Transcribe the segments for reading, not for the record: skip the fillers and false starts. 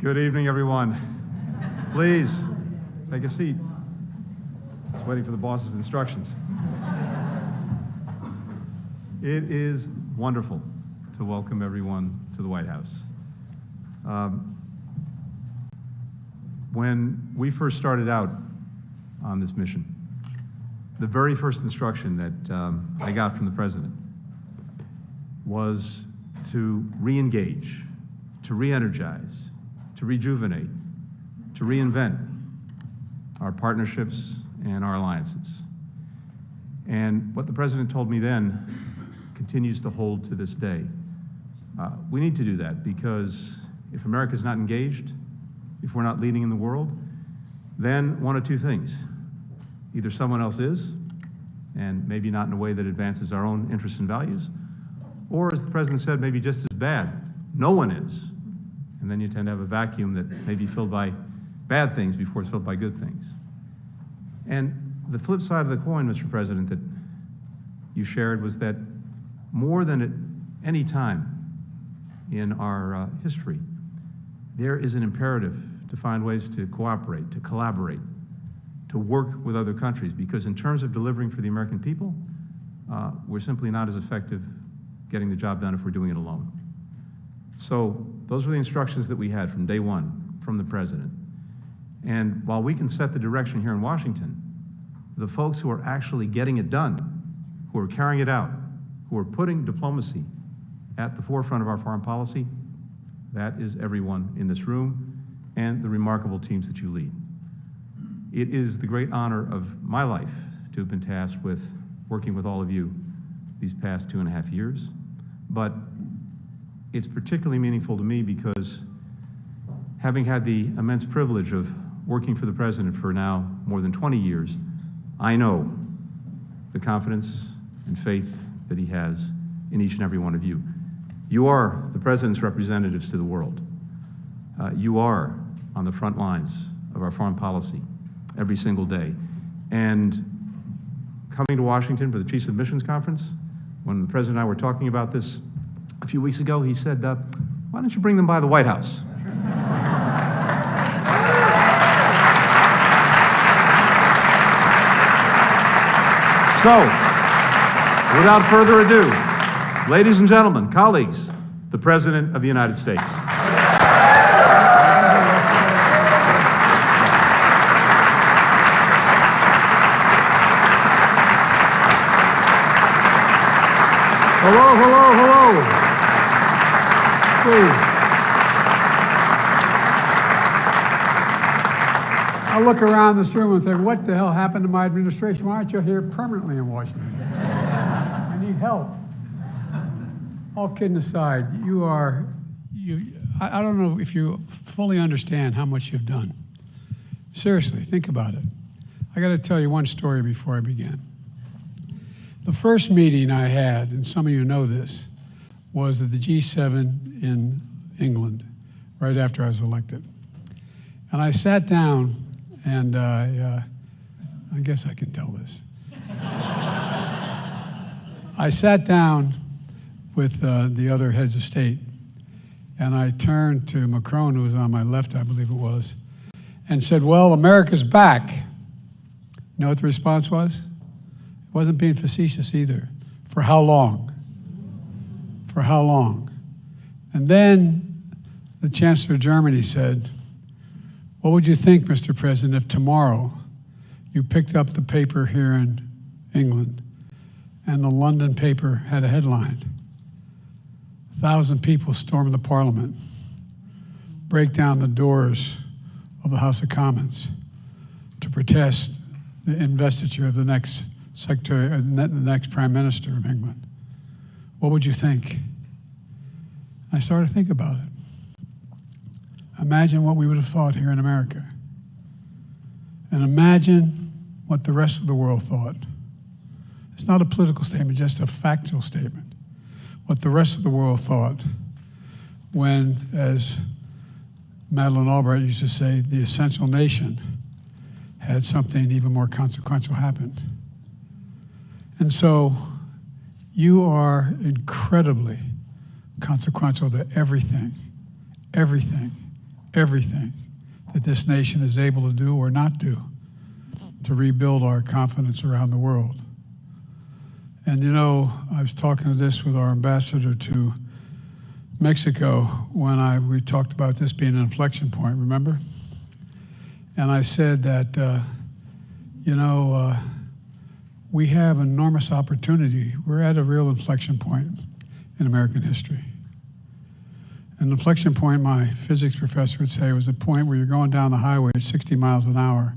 Good evening, everyone. Please, take a seat. Just waiting for the boss's instructions. It is wonderful to welcome everyone to the White House. When we first started out on this mission, the very first instruction that I got from the President was to re-engage, to re-energize, to rejuvenate, to reinvent our partnerships and our alliances. And what the President told me then continues to hold to this day. We need to do that because if America's not engaged, if we're not leading in the world, then one of two things. Either someone else is, and maybe not in a way that advances our own interests and values, or as the President said, maybe just as bad, no one is. And then you tend to have a vacuum that may be filled by bad things before it's filled by good things. And the flip side of the coin, Mr. President, that you shared was that more than at any time in our history, there is an imperative to find ways to cooperate, to collaborate, to work with other countries, because in terms of delivering for the American people, we're simply not as effective getting the job done if we're doing it alone. So those were the instructions that we had from day one from the President. And while we can set the direction here in Washington, the folks who are actually getting it done, who are carrying it out, who are putting diplomacy at the forefront of our foreign policy, that is everyone in this room and the remarkable teams that you lead. It is the great honor of my life to have been tasked with working with all of you these past 2.5 years, but it's particularly meaningful to me because having had the immense privilege of working for the President for now more than 20 years, I know the confidence and faith that he has in each and every one of you. You are the President's representatives to the world. You are on the front lines of our foreign policy every single day. And coming to Washington for the Chiefs of Missions Conference, when the President and I were talking about this a few weeks ago, he said, why don't you bring them by the White House? So, without further ado, ladies and gentlemen, colleagues, the President of the United States. Hello, hello, hello. Please. I look around this room and say, what the hell happened to my administration? Why aren't you here permanently in Washington? I need help. All kidding aside, I don't know if you fully understand how much you've done. Seriously, think about it. I got to tell you one story before I begin. The first meeting I had, and some of you know this, was at the G7 in England, right after I was elected. And I sat down, and I guess I can tell this. I sat down with the other heads of state, and I turned to Macron, who was on my left, I believe it was, and said, well, America's back. You know what the response was? It wasn't being facetious either. For how long? For how long? And then the Chancellor of Germany said, what would you think, Mr. President, if tomorrow you picked up the paper here in England and the London paper had a headline, 1,000 people storm the Parliament, break down the doors of the House of Commons to protest the investiture of the next Secretary, the next Prime Minister of England. What would you think? I started to think about it. Imagine what we would have thought here in America. And imagine what the rest of the world thought. It's not a political statement, just a factual statement. What the rest of the world thought when, as Madeleine Albright used to say, the essential nation had something even more consequential happen. And so you are incredibly consequential to everything everything that this nation is able to do or not do to rebuild our confidence around the world. And you know, I was talking to this with our ambassador to Mexico when we talked about this being an inflection point, remember? And I said that, we have enormous opportunity. We're at a real inflection point in American history. An inflection point, my physics professor would say, was a point where you're going down the highway at 60 miles an hour.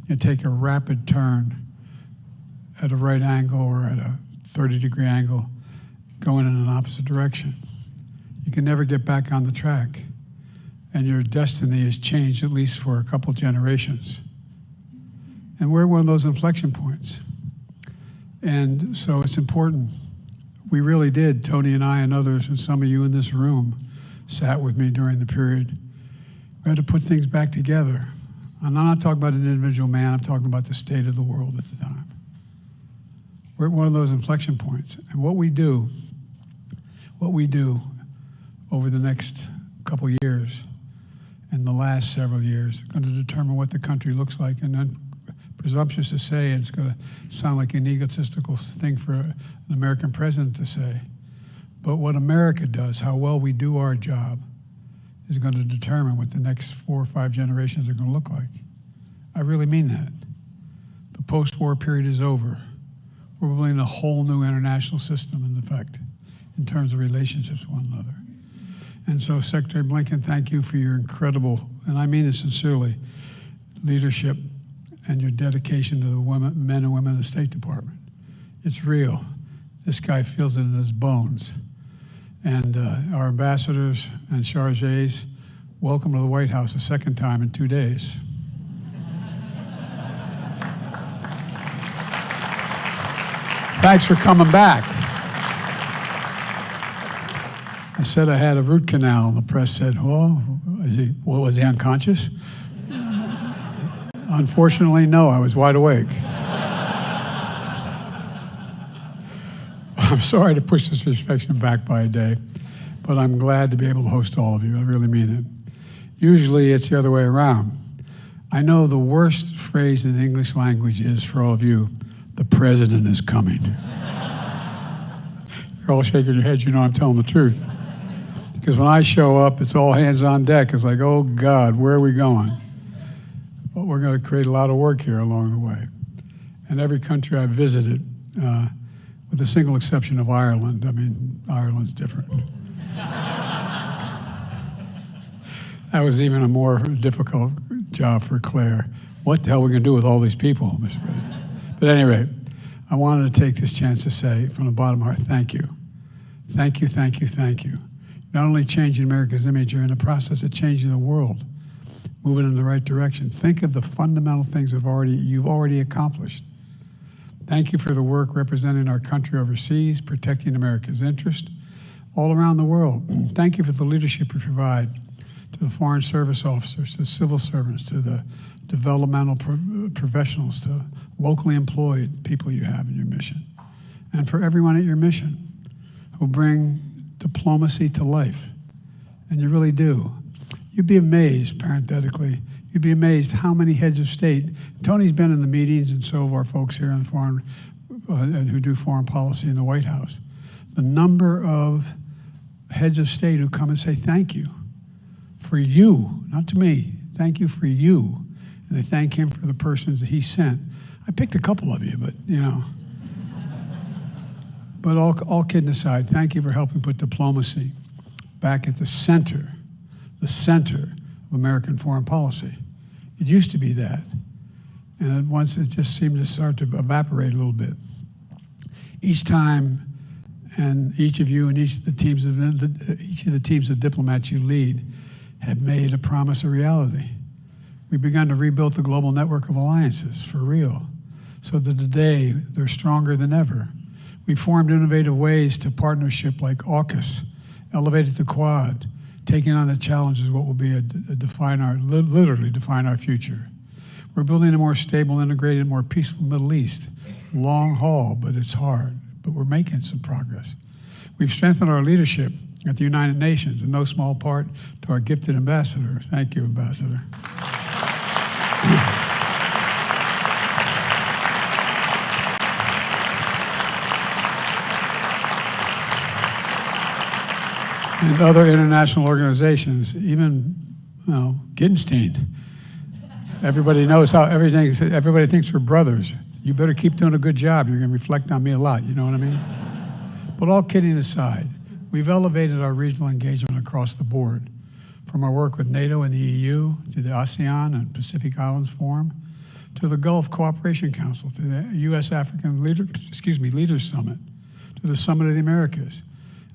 You take a rapid turn at a right angle or at a 30-degree angle, going in an opposite direction. You can never get back on the track, and your destiny is changed at least for a couple generations. And we're one of those inflection points. And so it's important. We really did, Tony and I and others, and some of you in this room sat with me during the period. We had to put things back together. And I'm not talking about an individual man, I'm talking about the state of the world at the time. We're at one of those inflection points. And what we do over the next couple years and the last several years is going to determine what the country looks like. And then, presumptuous to say, and it's going to sound like an egotistical thing for an American president to say, but what America does, how well we do our job, is going to determine what the next 4 or 5 generations are going to look like. I really mean that. The post-war period is over. We're building a whole new international system, in effect, in terms of relationships with one another. And so, Secretary Blinken, thank you for your incredible, and I mean it sincerely, leadership and your dedication to the men and women of the State Department. It's real. This guy feels it in his bones. And our ambassadors and chargés, welcome to the White House a second time in 2 days. Thanks for coming back. I said I had a root canal, and the press said, well, was he unconscious? Unfortunately, no, I was wide awake. I'm sorry to push this inspection back by a day, but I'm glad to be able to host all of you. I really mean it. Usually it's the other way around. I know the worst phrase in the English language is, for all of you, the president is coming. You're all shaking your heads, you know I'm telling the truth. Because when I show up, it's all hands on deck. It's like, oh God, where are we going? But we're going to create a lot of work here along the way. And every country I've visited, with the single exception of Ireland. I mean, Ireland's different. That was even a more difficult job for Claire. What the hell are we going to do with all these people, Mr. President? But at any rate, I wanted to take this chance to say from the bottom of my heart, thank you. Thank you, thank you, thank you. Not only changing America's image, you're in the process of changing the world, moving in the right direction. Think of the fundamental things you've already accomplished. Thank you for the work representing our country overseas, protecting America's interest all around the world. Thank you for the leadership you provide to the Foreign Service officers, to the civil servants, to the developmental professionals, to locally employed people you have in your mission, and for everyone at your mission who bring diplomacy to life. And you really do. You'd be amazed, parenthetically, you'd be amazed how many heads of state. Tony's been in the meetings, and so have our folks here in the foreign, who do foreign policy in the White House. The number of heads of state who come and say thank you for you, not to me, thank you for you. And they thank him for the persons that he sent. I picked a couple of you, but you know. But all kidding aside, thank you for helping put diplomacy back at the center of American foreign policy. It used to be that. And at once it just seemed to start to evaporate a little bit. Each time, and each of you and each of the teams of diplomats you lead have made a promise a reality. We've begun to rebuild the global network of alliances for real, so that today they're stronger than ever. We formed innovative ways to partnership like AUKUS, elevated the Quad, taking on the challenges what will be literally define our future. We're building a more stable, integrated, more peaceful Middle East. Long haul, but it's hard, but we're making some progress. We've strengthened our leadership at the United Nations, in no small part to our gifted ambassador. Thank you, Ambassador. And other international organizations, even, Gidenstein. Everybody knows how everybody thinks we're brothers. You better keep doing a good job. You're going to reflect on me a lot, you know what I mean? But all kidding aside, we've elevated our regional engagement across the board, from our work with NATO and the EU, to the ASEAN and Pacific Islands Forum, to the Gulf Cooperation Council, to the U.S.-African Leaders Summit, to the Summit of the Americas.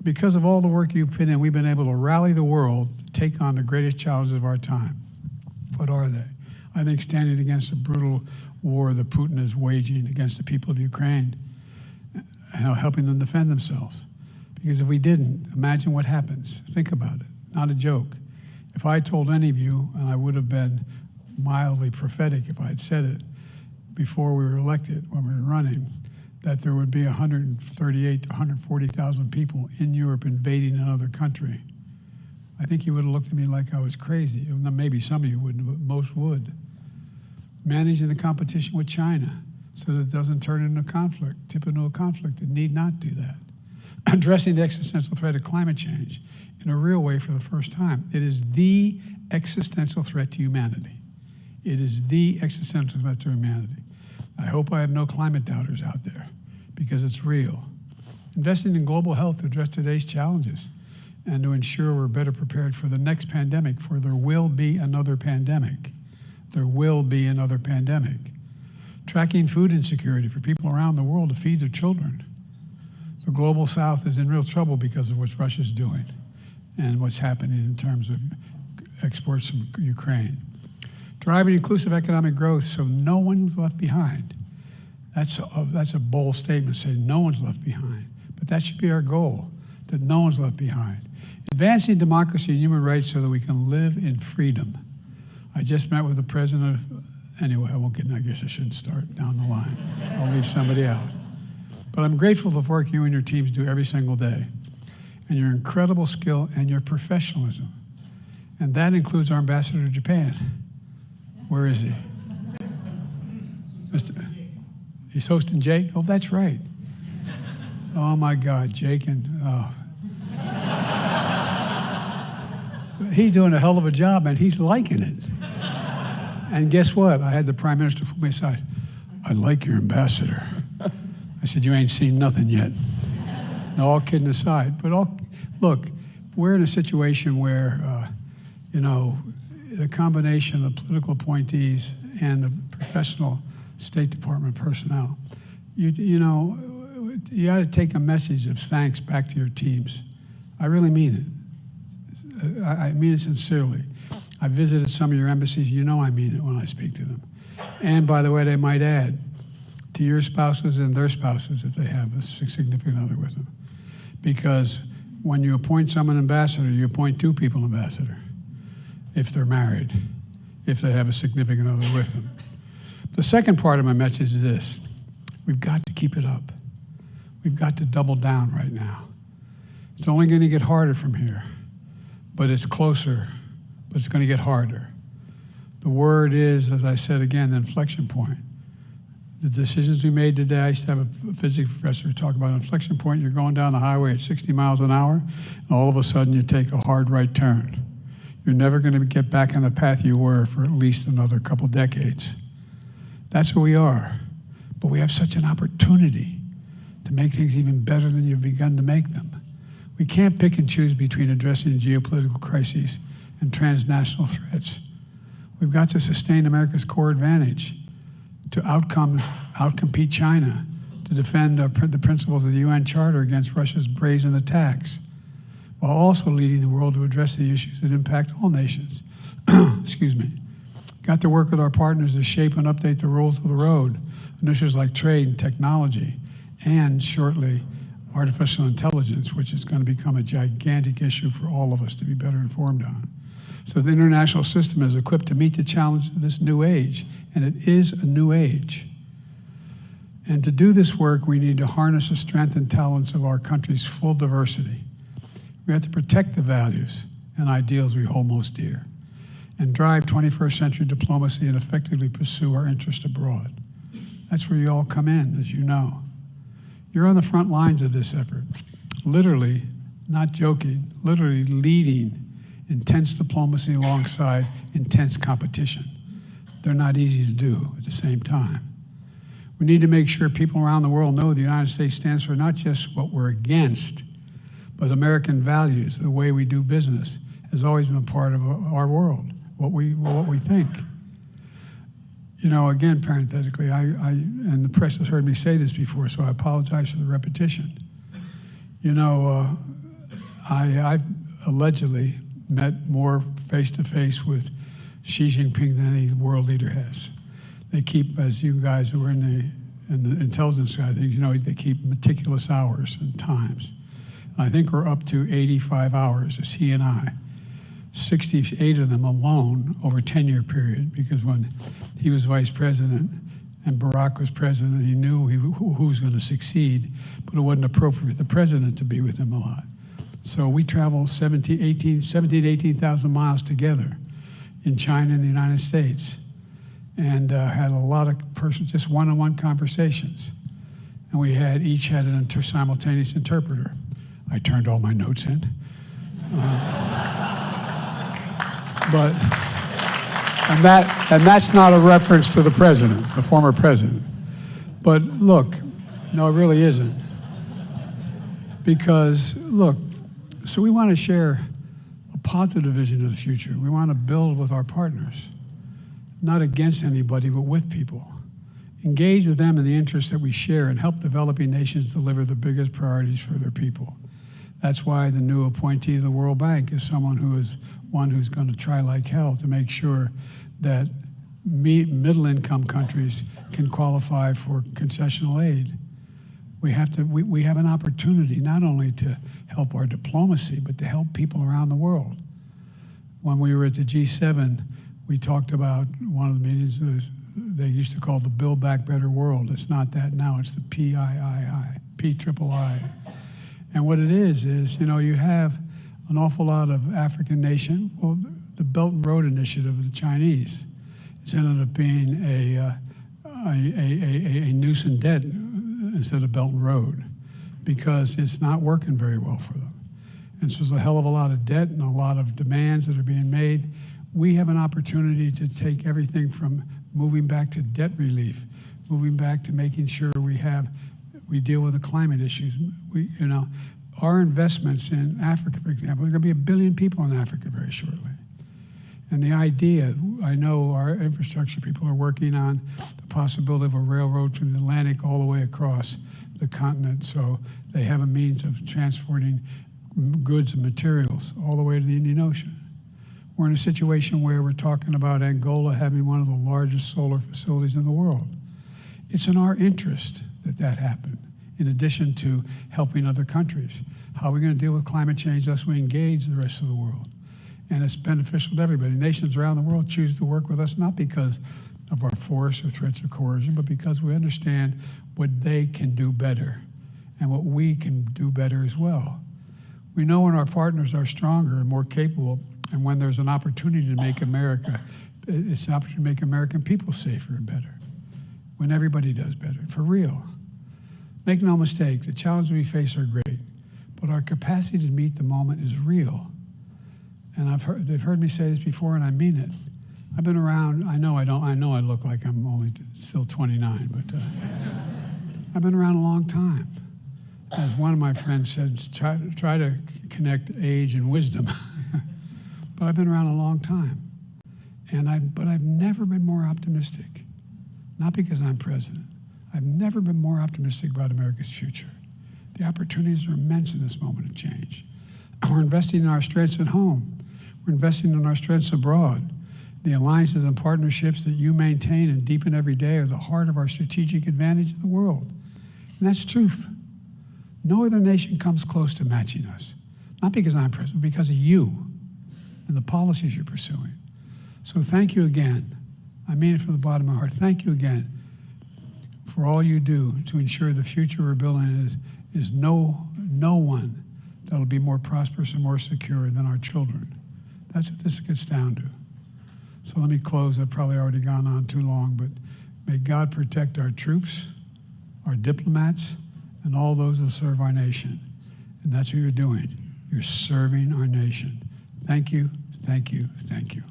Because of all the work you've put in, we've been able to rally the world to take on the greatest challenges of our time. What are they? I think standing against the brutal war that Putin is waging against the people of Ukraine, helping them defend themselves. Because if we didn't, imagine what happens. Think about it, not a joke. If I told any of you, and I would have been mildly prophetic if I had said it before we were elected, when we were running, that there would be 138 to 140,000 people in Europe invading another country, I think you would have looked at me like I was crazy. Maybe some of you wouldn't, but most would. Managing the competition with China so that it doesn't turn into a conflict, tip into a conflict. It need not do that. Addressing the existential threat of climate change in a real way for the first time. It is the existential threat to humanity. It is the existential threat to humanity. I hope I have no climate doubters out there, because it's real. Investing in global health to address today's challenges and to ensure we're better prepared for the next pandemic, for there will be another pandemic. There will be another pandemic. Tracking food insecurity for people around the world to feed their children. The global south is in real trouble because of what Russia's doing and what's happening in terms of exports from Ukraine. Driving inclusive economic growth so no one's left behind. That's a bold statement, saying no one's left behind. But that should be our goal, that no one's left behind. Advancing democracy and human rights so that we can live in freedom. I just met with the president of, anyway, I guess I shouldn't start down the line. I'll leave somebody out. But I'm grateful for the work you and your teams do every single day, and your incredible skill and your professionalism. And that includes our ambassador to Japan. Where is he? He's hosting Jake? Oh, that's right. Oh my God, Jake he's doing a hell of a job, and he's liking it. And guess what? I had the Prime Minister from my side. I like your ambassador. I said, you ain't seen nothing yet. No, all kidding aside. But look, we're in a situation where, the combination of the political appointees and the professional State Department personnel, you got to take a message of thanks back to your teams. I really mean it. I mean it sincerely. I visited some of your embassies. You know I mean it when I speak to them. And by the way, they might add, to your spouses and their spouses if they have a significant other with them. Because when you appoint someone ambassador, you appoint two people ambassador, if they're married, if they have a significant other with them. The second part of my message is this: we've got to keep it up. We've got to double down right now. It's only going to get harder from here, but it's closer, but it's going to get harder. The word is, as I said again, inflection point. The decisions we made today, I used to have a physics professor talk about inflection point. You're going down the highway at 60 miles an hour, and all of a sudden you take a hard right turn. You're never going to get back on the path you were for at least another couple decades. That's who we are. But we have such an opportunity to make things even better than you've begun to make them. We can't pick and choose between addressing geopolitical crises and transnational threats. We've got to sustain America's core advantage, to outcompete China, to defend the principles of the UN Charter against Russia's brazen attacks, while also leading the world to address the issues that impact all nations. Excuse me. Got to work with our partners to shape and update the rules of the road on issues like trade and technology, and shortly, artificial intelligence, which is going to become a gigantic issue for all of us to be better informed on. So the international system is equipped to meet the challenge of this new age, and it is a new age. And to do this work, we need to harness the strength and talents of our country's full diversity. We have to protect the values and ideals we hold most dear, and drive 21st century diplomacy and effectively pursue our interests abroad. That's where you all come in, as you know. You're on the front lines of this effort, literally, not joking, literally leading intense diplomacy alongside intense competition. They're not easy to do at the same time. We need to make sure people around the world know the United States stands for not just what we're against, but American values. The way we do business has always been part of our world, what we think. You know, again, parenthetically, and the press has heard me say this before, so I apologize for the repetition. You know, I've allegedly met more face-to-face with Xi Jinping than any world leader has. They keep, as you guys who are in the intelligence side of things, you know, they keep meticulous hours and times. I think we're up to 85 hours, as he and I, 68 of them alone over a 10-year period, because when he was vice president and Barack was president, he knew who was going to succeed, but it wasn't appropriate for the president to be with him a lot. So we traveled 17 to 18,000 miles together in China and the United States, and had a lot of just one-on-one conversations. And we each had an simultaneous interpreter. I turned all my notes in. And that's not a reference to the president, the former president. But look, no, it really isn't. Because, look, so we want to share a positive vision of the future. We want to build with our partners, not against anybody, but with people. Engage with them in the interests that we share and help developing nations deliver the biggest priorities for their people. That's why the new appointee of the World Bank is someone who's going to try like hell to make sure that middle-income countries can qualify for concessional aid. We have an opportunity not only to help our diplomacy, but to help people around the world. When we were at the G7, we talked about one of the meetings they used to call the Build Back Better World. It's not that now, it's the PIII. And what it is, you know, you have an awful lot of African nation. Well, the Belt and Road Initiative of the Chinese, it's ended up being a noose and debt instead of Belt and Road, because it's not working very well for them. And so there's a hell of a lot of debt and a lot of demands that are being made. We have an opportunity to take everything from moving back to debt relief, moving back to making sure we deal with the climate issues. You know, our investments in Africa, for example, there are going to be 1 billion people in Africa very shortly. And the idea, I know our infrastructure people are working on the possibility of a railroad from the Atlantic all the way across the continent, so they have a means of transporting goods and materials all the way to the Indian Ocean. We're in a situation where we're talking about Angola having one of the largest solar facilities in the world. It's in our interest that happen, in addition to helping other countries. How are we going to deal with climate change unless we engage the rest of the world? And it's beneficial to everybody. Nations around the world choose to work with us not because of our force or threats or coercion, but because we understand what they can do better and what we can do better as well. We know when our partners are stronger and more capable, and when there's an opportunity to make America, it's an opportunity to make American people safer and better, when everybody does better, for real. Make no mistake, the challenges we face are great, but our capacity to meet the moment is real. And they've heard me say this before, and I mean it. I've been around, I know I look like I'm only still 29, but I've been around a long time. As one of my friends said, try to connect age and wisdom. But I've been around a long time. But I've never been more optimistic. Not because I'm president. I've never been more optimistic about America's future. The opportunities are immense in this moment of change. We're investing in our strengths at home. We're investing in our strengths abroad. The alliances and partnerships that you maintain and deepen every day are the heart of our strategic advantage in the world. And that's truth. No other nation comes close to matching us. Not because I'm president, but because of you and the policies you're pursuing. So thank you again. I mean it from the bottom of my heart. Thank you again for all you do to ensure the future we're building is no one that'll be more prosperous and more secure than our children. That's what this gets down to. So let me close. I've probably already gone on too long, but may God protect our troops, our diplomats, and all those that serve our nation. And that's what you're doing. You're serving our nation. Thank you, thank you, thank you.